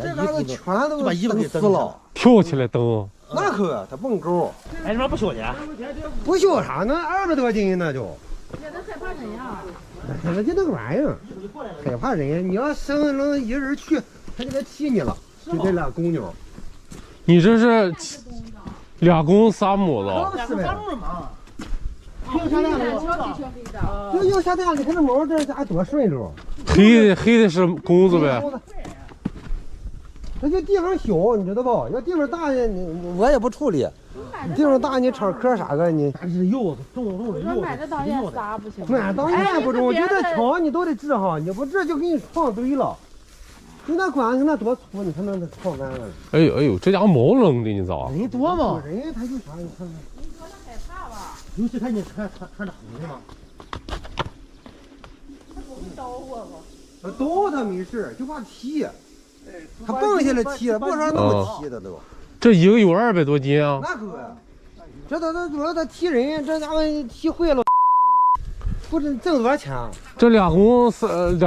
这嘎子全都把衣服给蹬死了，跳起来蹬。那可它蹦高。哎，你妈不修去？不修啥？那200多斤那就。也能害怕人呀。那就那个玩意儿，害怕人。你要生能一人去，他就该踢你了。就这俩公牛。你这是2公3母子。2公3母嘛。又下蛋了，又下蛋，你看这毛这家多顺溜。黑的是公子呗。那就地方小，你知道不？要地方大呢，我也不处理。地方大，你厂壳啥个你？它是柚子，种的柚子。买的当院啥不行？买当院不中，就这墙你都得治哈，你不治就给你创堆了。你那管子那多粗，你看那创干了。哎呦，这家伙毛扔的，你咋？人多嘛？人他就啥，你看看。你说他害怕吧？尤其看你穿着红的嘛。他不会叨我吧？叨他没事，就怕踢。他蹦下来踢，不说那么踢的都。这一个有200多斤啊！那可，这他主要他踢人，这家伙踢坏了，不知挣多少钱。这2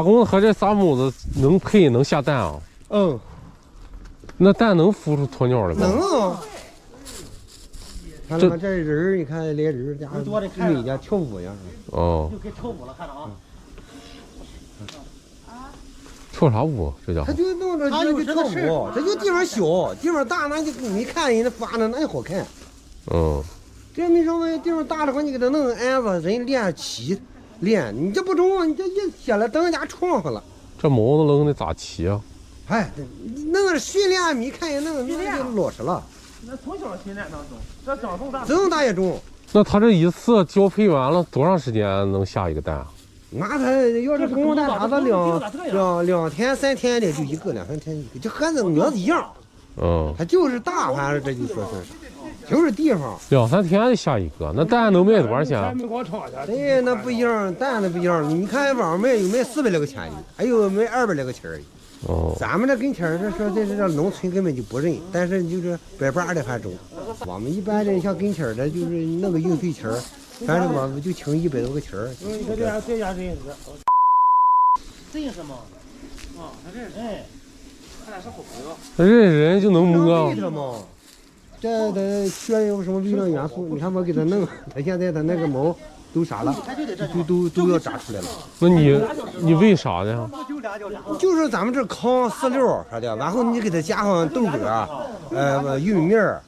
公和这3母子能配能下蛋啊？嗯，那蛋能孵出鸵鸟来吗？能。看看这人，你看连人家美家跳舞呀。哦。就该跳舞了，看着啊。跳啥舞？这家伙？他就弄着就跳舞，这就地方小，地方大那就你看人家发的那就好看。嗯。这没什么地方大的话，你给他弄个鞍子，人练骑练，你这不中，你这一下来等人家撞上了。这毛子扔的咋骑啊？哎，那个训练，你看人那就老实了。那从小训练当中，这长这么大，这么大也中。那他这一次交配完了多长时间能下一个蛋啊？那他要是公蛋啥的2天3天的就一个，2、3天一个，就和那蛾子一样。嗯。它就是大，反正这就说是，就是地方。2、3天就下一个，那蛋能卖多少钱？哎，那不一样，蛋那不一样。你看网上卖有卖400来块钱的，还有卖200来块钱的。哦。咱们这跟前这说这农村根本就不认，但是就是百八的还中。我们一般的像跟前的，就是那个运费钱，反正我们就请100多个钱。你看这家认识，认识吗？啊，他认识。哎，他俩是好朋友。认识人就能摸。这他缺有什么微量元素？你看我给他弄，他现在他那个毛都啥了，都要炸出来了。那你为啥呢？就是咱们这糠饲料啥的，然后你给它加上豆角、玉米面儿、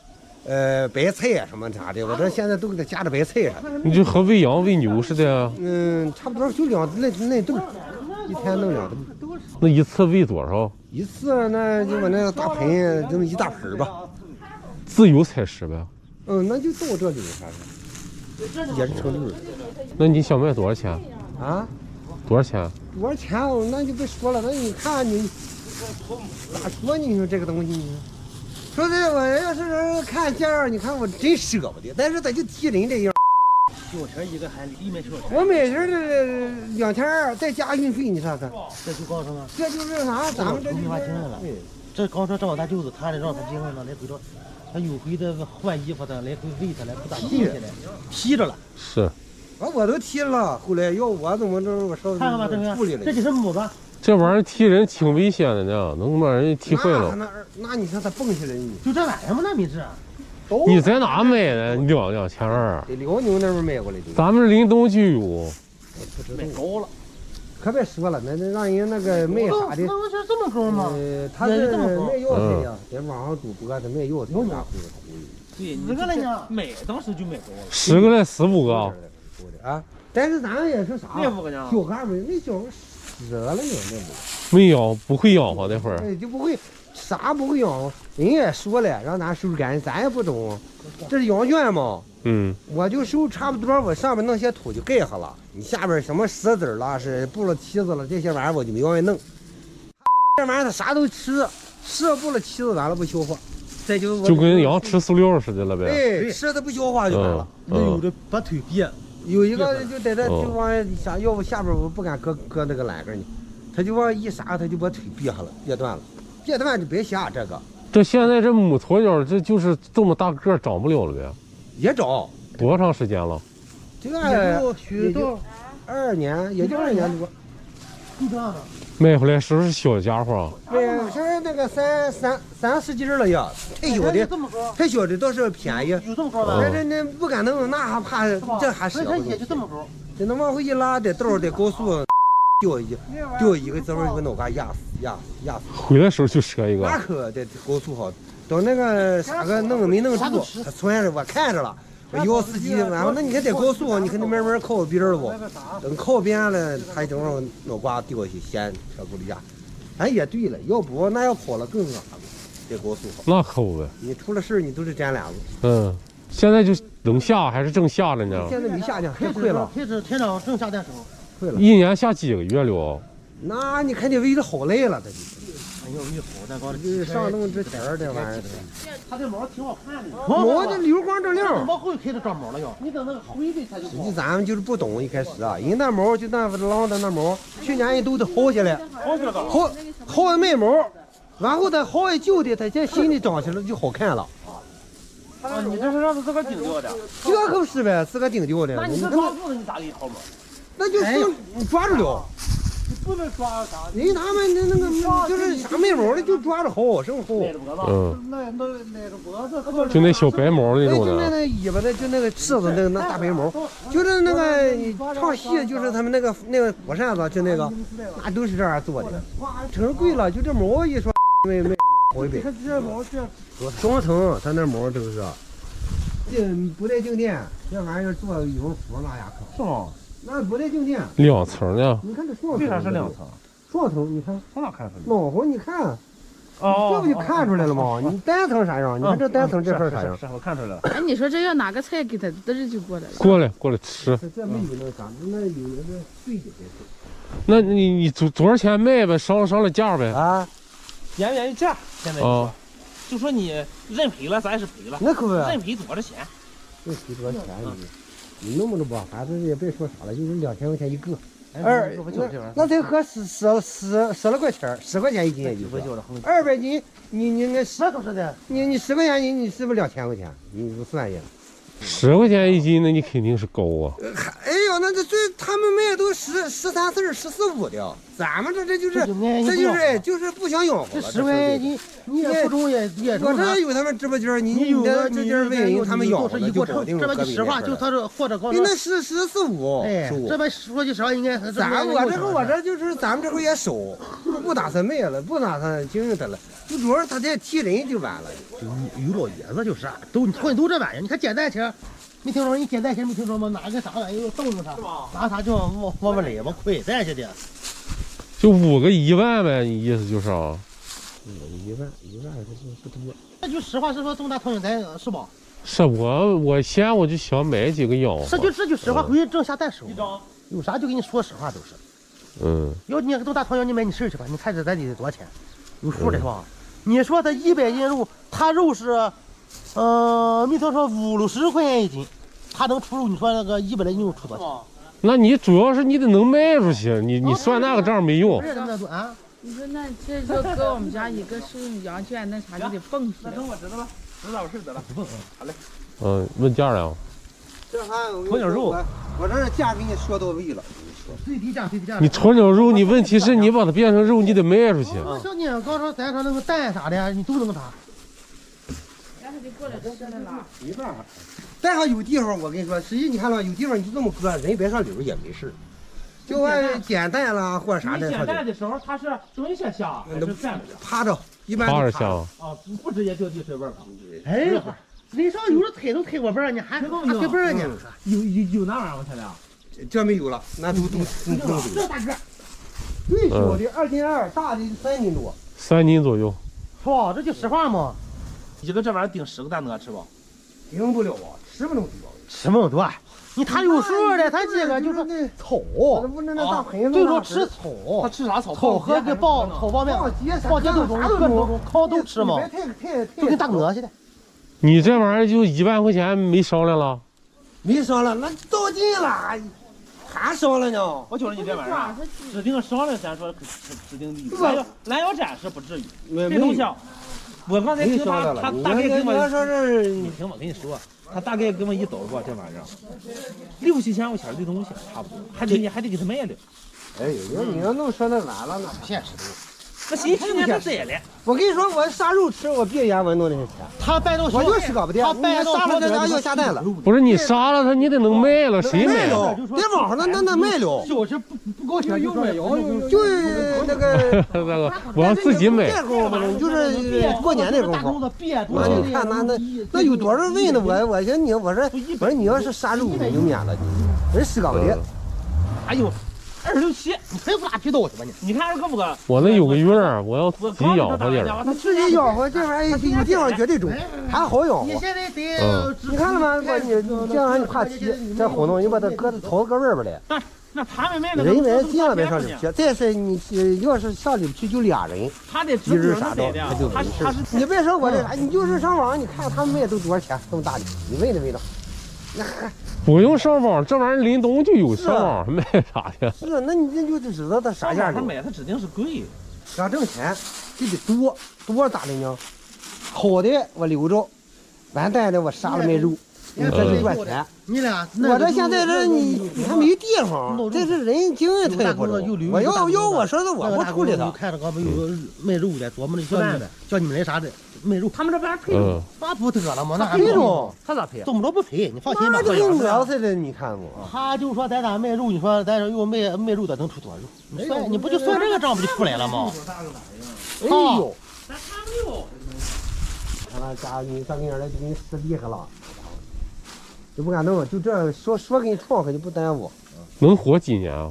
白菜什么啥的，我这现在都给它加的白菜啥的。你就和喂羊喂牛似的。差不多就2顿，一天弄2顿。那一次喂多少？一次那就我那个大盆，这么一大盆吧。自由采食呗。那就到这里啥的，也是成溜。那你想卖多少钱？啊？多少钱？多少钱哦？那就别说了。那你看你咋说你说这个东西呢？说这我要是看价儿，你看我真舍不得，但是他就踢人这样。小钱一个还里面小钱。我每人这2200再加运费，你看看。这就告诉他，这就是啥？咱们这没法经营了。这刚说找他就是他的，让他经营了，来回着。他有回的换衣服的，来回喂他来，不咋进去了，披着了。是。我都踢了，后来要我怎么着，我稍微处理了。这就是母子。这玩意儿踢人挺危险的呢，能把人踢坏了。那你看他蹦下来，就这玩意儿吗？那没治。你在哪买的？2200。在辽宁那边买过来的。咱们临东就有。买高了。可别说了，那让人那个卖啥的。那是这么高吗？他是卖药材呀，在网上赌博，他卖药材。对，10个来呢，买当时就买高了。10个来15个。啊，但是咱也是啥？卖5个呢？小孩没小死了呢，没养，不会养活那会儿。就不会，啥不会养活。人也说了，让咱收干，咱也不懂。这是羊圈嘛。我就收差不多，我上面弄些土就盖上了。你下边什么石子了，是布了梯子了，这些玩意儿我就没往外弄。这玩意儿它啥都吃，吃了布了梯子完了不消化，再就跟羊吃饲料似的了呗。对，吃它不消化就完了。有的把腿别，有一个就在这就往下，要不下边我不敢搁那个栏杆呢，他就往一撒，他就把腿别下了，别断了，别断就别下这个。这现在这母鸵鸟这就是这么大个长不了了呗？也长。多长时间了？这个也就2年，也就2年多。就这样的。买回来时候是小家伙。对，现在那个三十斤了呀，太小的，太小的倒是便宜。有这么高吗？那不敢弄，那还怕这还舍不得。也就这么高。这能往回一拉，在道在高速掉一个，这玩意儿给脑瓜压死。回来时候就折一个。那可在高速好，到那个啥个没弄住，他突然我看着了。我摇司机，然后那你看在高速，你看那慢慢靠边了不？等靠边了，他正好脑瓜掉下去，掀车轱辘架。哎，也对了，要不那要跑了更那啥了，在高速好。那抠呗。你出了事儿，你都是沾脸子。嗯，现在就能下还是正下了呢？现在没下呢，太快了。开始天长正下的时候，快了。一年下几个月了？那你看这围着好累了，他就。哎呦，一好，那高这上弄这天儿这玩意儿。它这毛挺好看的，毛这溜光锃亮。往后开始长毛了要，你等那个灰的它就。实际咱们就是不懂，一开始啊，人那毛就那狼的那毛，去年人都得薅下来，薅卖毛，然后他薅一旧的，他这新的长起来就好看了。啊，你这是让他自个顶掉的？这可不是呗，自个顶掉的。那你是抓住了，你咋给薅毛？那就是你抓住了。你不能抓啥？人他们那个就是啥没毛的，就抓着薅，生薅。勒着脖子，就那小白毛那种的。就那尾巴的，就那个翅子那大白毛，就是那个唱戏，就是他们那个火扇子，就那个，那都是这样做的。成贵了，就这毛一说没好一百。这毛这双层，它那毛都是，这不带静电，这玩意儿做羽绒服那呀可。是吗？那不带静电。2层呢？你看这双层。为啥是2层？双层，你看。从哪看出来？脑壳，你看。哦，这不就看出来了吗？你单层啥样？你看这单层这块啥样？是我看出来了。哎，你说这要拿个菜给他，嘚儿就过来了。过来吃。这没有那啥，那有那个碎的。那你多少钱卖呗？商了价呗？啊，言语价现在啊，就说你认赔了，咱也是赔了。那可不。认赔多少钱？认赔多少钱你弄不着吧？反正也别说啥了，就是2000块钱一个。那才合10来块钱，10块钱一斤也就。200斤，你那那都是的。你10块钱你是不是2000块钱？你不算也。10块钱一斤，那你肯定是高啊。哎呦，那他们卖都13、14、14、15的，咱们这就是不想养活了。这10块钱你也不中也我这有他们直播间，你这这点问人他们养活了就保定。这边实话，就他这或者高。那14、15，哎，这边说句实话，应该我这就是咱们这块也少，不打算卖了，不打算经营它了，就主要是他这踢人就完了。于老爷子就是都这玩意儿，你看捡蛋钱。没听说你捡蛋钱没听说吗？拿个啥玩意儿动动它，拿啥就往外垒，往亏带下去的。就5个1万呗，你意思就是啊？1万不多。那就实话实说，这么大苍蝇咱是吧？是我先我就想买几个养活。这就实话，回去正下蛋时候，有啥就跟你说实话都是。嗯。要你这么大苍蝇，你买你试去吧，你看这咱得多少钱？有数的是吧？你说他100斤肉，他肉是。没听说50块钱一斤，他能出肉？你说那个100来斤肉出多少钱？那你主要是你得能卖出去，你算那个账没用。啊？你说那这就搁我们家一个收羊圈那啥就得蹦出来。我知道了，知道我事得了。好嘞。问价了。这还有点肉，我这价给你说到位了。最低价。你炒点肉，你问题是你把它变成肉，你得卖出去。我说你刚说咱说那个蛋啥的，你都能啥？没办法，但还有地方，我跟你说，实际你看了有地方你就这么搁，人别上溜也没事。就按捡蛋啦或者啥的。捡蛋的时候，它是蹲下下还是站着？趴着，一般趴着下。啊，不直接掉地随便了。哎，人上有的推都推过背儿呢，还推背儿呢。有那玩意儿吗？现在？这没有了，那都这大个。最小的2斤2，大的3斤多。3斤左右。是吧？这就实话嘛。一个这玩意儿顶10个蛋能吃不？顶不了啊，吃不能多。吃不能多。你他有数的，他这个就是草，最多吃草。他吃啥草？草和个草包面，爆秸豆种，各种糠都吃嘛。就跟大鹅似的。你这玩意儿就1万块钱没商量了？没商量，那到尽了，还商量呢？我觉得你这玩意儿指定商量，咱说指定利益。拦腰斩是不至于，这东西。我刚才听他大概跟我说是，你听我跟你说，他大概跟我一走过这玩意儿，6、7千块钱的东西差不多，还得给他卖了。哎呦，你要弄说那完了，那不现实的。那新去年他摘了。我跟你说，我杀肉吃，我别原文弄那些钱。他掰到我就是搞不定，你杀了这要下蛋了。不是你杀了他，你得能卖了，谁卖了？在网上那卖了，就是不够钱就卖，就那个那个我要自己买。就是过年那功夫。妈，你看那有多少位呢？我寻你，我说你要是杀肉你就免了，人是搞不定。哎呦。267，你赔不拉皮兜去吧你？你看二哥不哥？我那有个院儿，我要自己养活点儿。他自己养活这玩意儿有地方绝对种，还好养活。你现在得，你看了吗？你这样你怕气，再糊弄，你把它搁头搁外边来。那他们卖的人们尽量别上里去。再是你要是上里去就俩人，他得一人杀着他就没事。你别说我这啥，你就是上网，你看他们卖都多少钱，这么大的，你问都问到。那不用上网，这玩意儿临东就有，上网上卖啥去？是，那你这就知道它啥价他买它指定是贵。想挣钱就得多咋的呢？好的我留着，完蛋的我杀了卖肉，你这就赚钱。你俩，我这现在这你还没地方，这是人经验他也不懂。我要我说的我不处理他。看着刚没有卖肉的，琢磨的叫你们来啥的卖肉，他们这边配肉，那不得了吗？那配肉，他咋配？怎么着不赔？你放心吧。那就跟我似的，你看我。他就说咱俩卖肉，你说咱又卖肉的能出多少肉？你算，你不就算这个账不就出来了吗？哎呦，咱差不多。看那家你上跟人来就给你死厉害了，就不敢弄，就这说给你创可就不耽误。能活几年啊？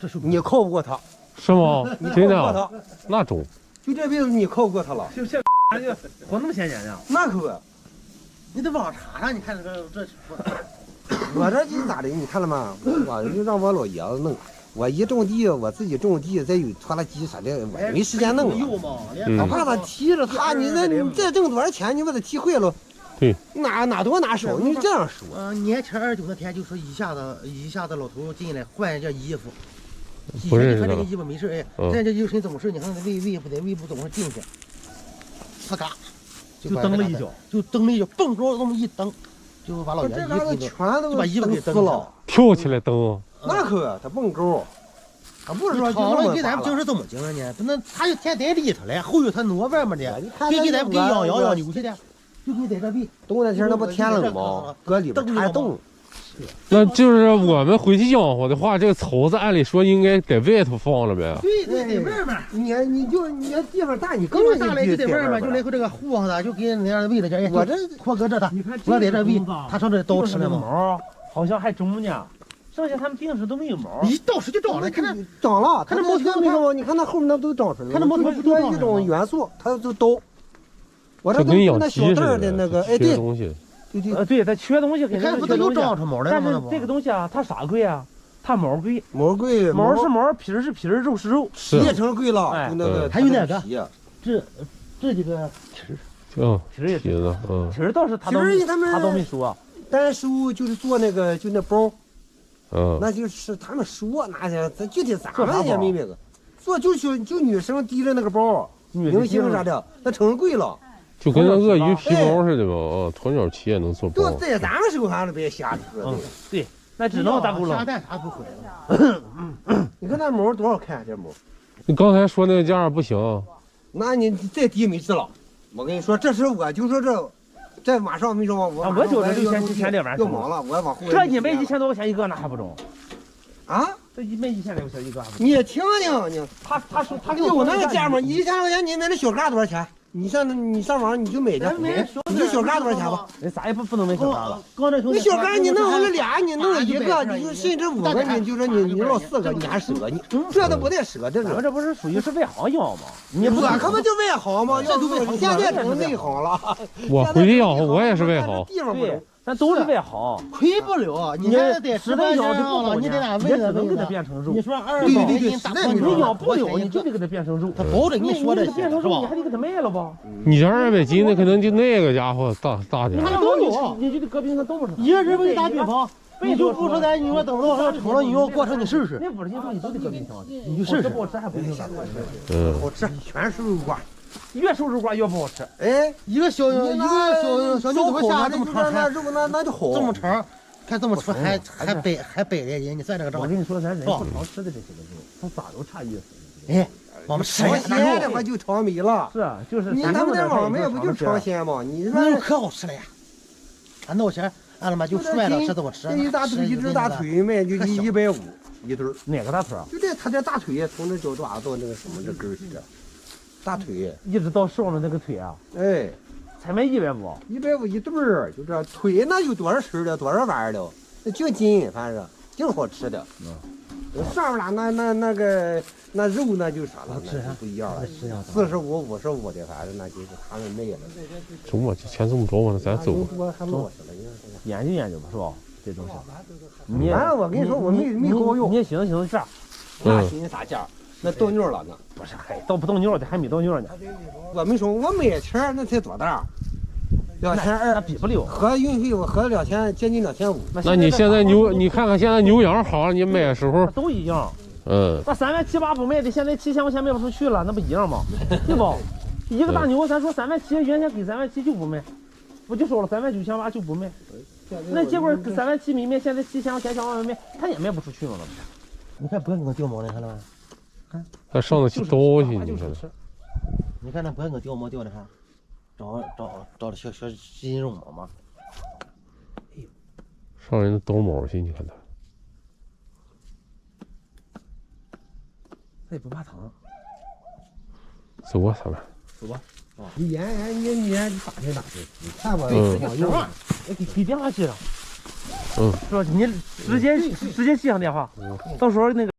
这是你靠不过他，是吗？真的？那中。就这辈子你靠不过他了。就这就活那么些年呢？那可，你得往查上，你看这。我这就咋的？你看了吗？我就让我老爷子弄。我一种地，我自己种地，再有拖拉机啥的，我没时间弄了。我怕他提着他，你再挣多少钱，你把他提坏了，对，哪多拿手？你这样说。年前29那天就说一下子老头进来换一件衣服，以不前就是穿这个衣服没事哎，现在就身怎么事？你看那胃部怎么进去？他嘎，就蹬了一脚，蹦着那么一蹬，就把老爷子就把衣服给蹬了，跳起来蹬。那可他蹦高，他不是说躺了给咱们精神怎么精神呢？那他就天在里头嘞，后有他挪外面的，就给咱们给养牛去的，就给在这里。冬天那不天冷吗？搁里边还冻。那就是我们回去养活的话，这个槽子按理说应该在外头放了呗。对，在外面。你地方大，你地方大了就在外面，就来回这个护上它，就给人家喂了点。我这托搁这的，我在这喂，他上这刀吃了吗？毛好像还中呢。剩下他们平时都没有毛，一到时就长了，看着长了，看这毛头没有？你看那后面那都长出来了，看这毛头多一种元素，它就都。我这都那小袋儿的那个，哎对，对，它缺东西，你看不都又长出毛来了吗？但是这个东西啊，它啥贵啊？它毛贵，毛贵，毛是毛，皮是皮，肉是肉，也成贵了。哎，那个还有哪个？这几个皮儿，皮儿也皮子，皮儿倒是他都没说，单收就是做那个就那包。那就是他们说那些，咱具体咱们也没那个，做就女生提着那个包，明星啥的，那成贵了，就跟那鳄鱼皮包似的嘛，鸵鸟鳍也能做包。就在咱们手上别瞎说。对，那只能大轱辘。下蛋啥不回了。你看那毛多好看，这毛。你刚才说那个价不行，那你再低没治了。我跟你说，这是我就说这。在马上没说，我就这6000、7000这玩意儿要忙了，我要往后。这一卖1000多块钱一个，那还不中？啊？这一卖1000来块钱一个，你听听你，他说他有那个价吗？1000块钱你买那小嘎多少钱？你上网你就买去，你就小嘎多少钱吧？啥也不能买小嘎了。你小嘎你弄了俩，你弄了一个，你就甚至5个，你就说你弄4个，你还折，你这都不带折，这是。咱们这不是属于是外行养吗？我可不就外行吗？要是现在成内行了。我回去养活，我也是外行。对，咱都是外行，亏不了。你现在得实在养就不好，你得哪问只能给它变成肉。你说对，你养不了，你就得给它变成肉。他包着你说的，变成肉，你还得给它卖了吧？你这200斤的可能就那个家伙大点。他都有，你就得搁冰箱冻上。一个人给你打比方，你就不说咱，你说等到要成了，你要过程你试试。那50斤你都得搁冰箱，你就试试。不好吃还不行，好吃，全是肉瓜。越瘦肉瓜越不好吃。哎，一个小牛都下这么长，那就好，这么长，看这么吃还背着人，你算这个账。我跟你说，咱人不常吃的这些个肉，它咋都差意思。哎，我们吃尝鲜的话就尝没了。是啊，就是你他们在网梅不就尝鲜吗？你那肉可好吃了呀！俺那前俺他妈就涮着吃这么吃。这一大腿一只大腿卖就150一对。哪个大腿？就这他这大腿从这脚爪到那个什么这根儿去的，大腿一直到上的那个腿啊，哎，才卖150，150一对儿，就这腿那有多少丝的，多少玩的，那净筋，反正净好吃的。上面那肉那就啥了，那就不一样了，45、55的，反正那就是他们卖的。中午钱这么着吗？咱走吧。多还老实了，研究研究吧，是吧？这东西。反正我跟你说，我没搞用。你寻思寻思价，那寻思啥价？那到妞了呢？不是，还不到妞的，还没到妞呢。我没说，我买钱那才多大？2200，那比不了。合运费我合2000，接近2500。那你现在你看看现在牛羊好，你买的时候都一样。那3万7、8不卖的，现在7000块钱卖不出去了，那不一样吗？对不？一个大牛，咱说3万7，原先给3万7就不卖，不就说了3万9千8就不卖。那结果3万7没卖，现在7000块钱想往外卖，他也卖不出去嘛。你看脖子跟掉毛的，看到没？看，他上得去刀去，你看。你看那脖子跟掉毛掉的，看，找的小筋肉毛嘛。上人刀毛去，你看他。他也不怕疼。走吧，咱们。走吧。你演你打听打听，你看吧，行了，给电话记上。是吧？你直接记上电话，到时候那个。